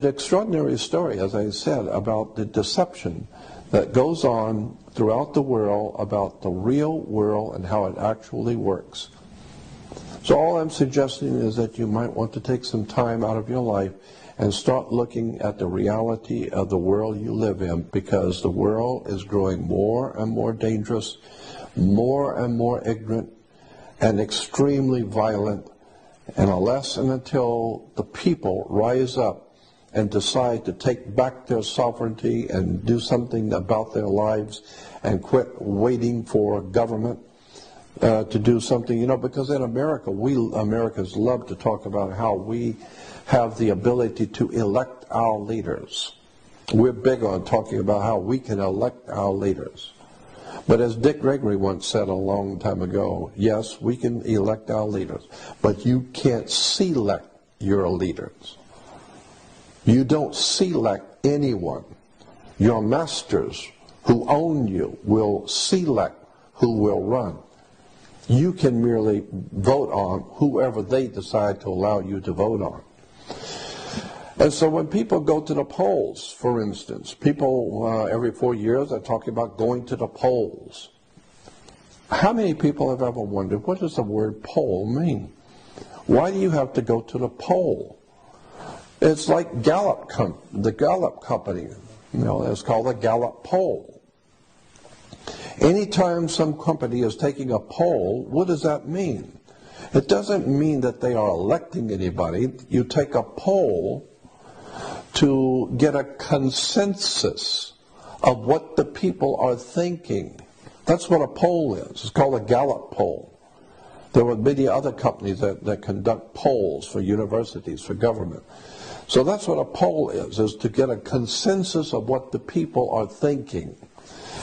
extraordinary story, as I said, about the deception that goes on throughout the world about the real world and how it actually works. So all I'm suggesting is that you might want to take some time out of your life and start looking at the reality of the world you live in, because the world is growing more and more dangerous, more and more ignorant, and extremely violent. And unless and until the people rise up and decide to take back their sovereignty and do something about their lives and quit waiting for government to do something, because in America, we Americans love to talk about how we have the ability to elect our leaders. We're big on talking about how we can elect our leaders. But as Dick Gregory once said a long time ago, yes, we can elect our leaders, but you can't select your leaders. You don't select anyone. Your masters who own you will select who will run. You can merely vote on whoever they decide to allow you to vote on. And so when people go to the polls, for instance, people every 4 years are talking about going to the polls. How many people have ever wondered, what does the word poll mean? Why do you have to go to the poll? It's like the Gallup company, it's called a Gallup poll. Anytime some company is taking a poll, what does that mean? It doesn't mean that they are electing anybody. You take a poll to get a consensus of what the people are thinking. That's what a poll is. It's called a Gallup poll. There are many other companies that conduct polls for universities, for government. So that's what a poll is to get a consensus of what the people are thinking.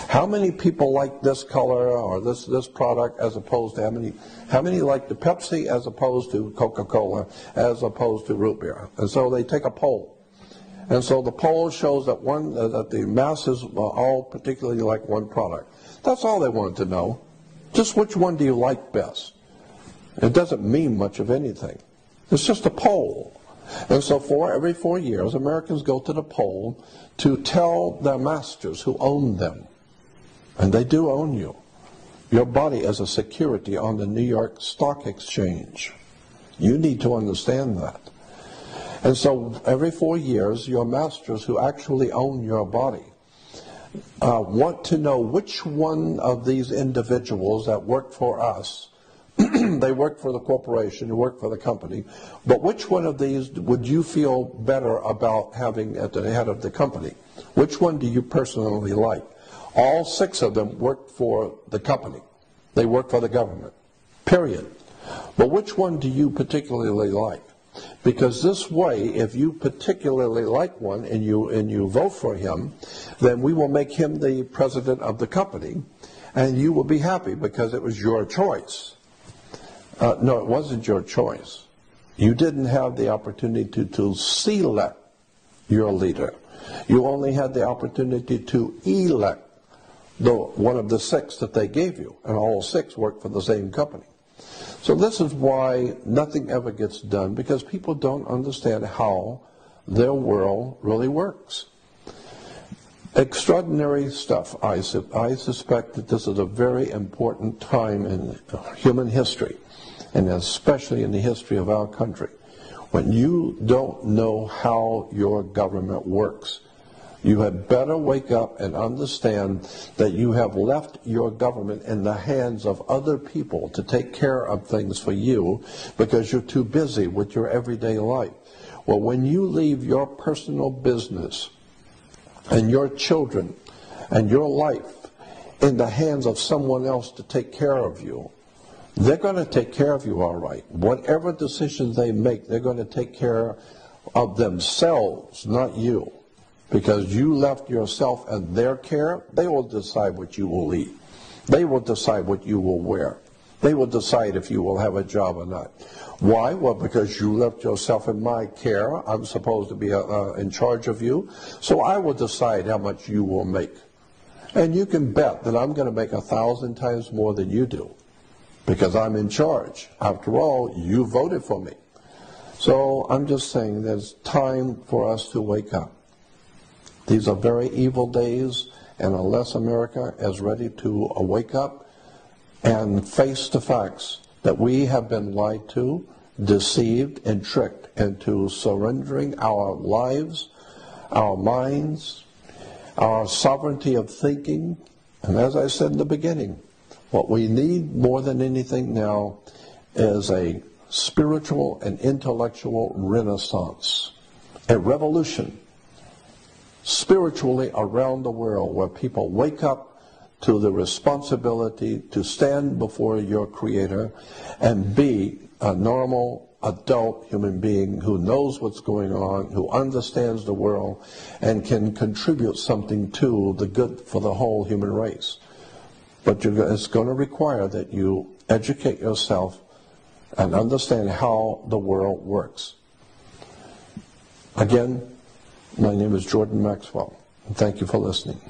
How many people like this color or this product as opposed to how many like the Pepsi as opposed to Coca-Cola as opposed to root beer? And so they take a poll. And so the poll shows that the masses all particularly like one product. That's all they wanted to know. Just which one do you like best? It doesn't mean much of anything. It's just a poll. And so every 4 years, Americans go to the poll to tell their masters who own them. And they do own you. Your body is a security on the New York Stock Exchange. You need to understand that. And so every 4 years, your masters who actually own your body want to know which one of these individuals that work for us, they work for the corporation, you work for the company, but which one of these would you feel better about having at the head of the company? Which one do you personally like? All 6 of them work for the company. They work for the government, period. But which one do you particularly like? Because this way, if you particularly like one and you vote for him, then we will make him the president of the company, and you will be happy because it was your choice. No, it wasn't your choice. You didn't have the opportunity to select your leader. You only had the opportunity to elect one of the 6 that they gave you, and all 6 work for the same company. So this is why nothing ever gets done, because people don't understand how their world really works. Extraordinary stuff. I suspect that this is a very important time in human history, and especially in the history of our country, when you don't know how your government works. You had better wake up and understand that you have left your government in the hands of other people to take care of things for you because you're too busy with your everyday life. Well, when you leave your personal business and your children and your life in the hands of someone else to take care of you, they're going to take care of you all right. Whatever decisions they make, they're going to take care of themselves, not you. Because you left yourself in their care, they will decide what you will eat. They will decide what you will wear. They will decide if you will have a job or not. Why? Well, because you left yourself in my care. I'm supposed to be in charge of you. So I will decide how much you will make. And you can bet that I'm going to make 1,000 times more than you do. Because I'm in charge. After all, you voted for me. So I'm just saying there's time for us to wake up. These are very evil days, and unless America is ready to wake up and face the facts that we have been lied to, deceived, and tricked into surrendering our lives, our minds, our sovereignty of thinking, and as I said in the beginning, what we need more than anything now is a spiritual and intellectual renaissance, a revolution spiritually around the world where people wake up to the responsibility to stand before your Creator and be a normal adult human being who knows what's going on, who understands the world, and can contribute something to the good for the whole human race. But it's going to require that you educate yourself and understand how the world works. Again, my name is Jordan Maxwell, and thank you for listening.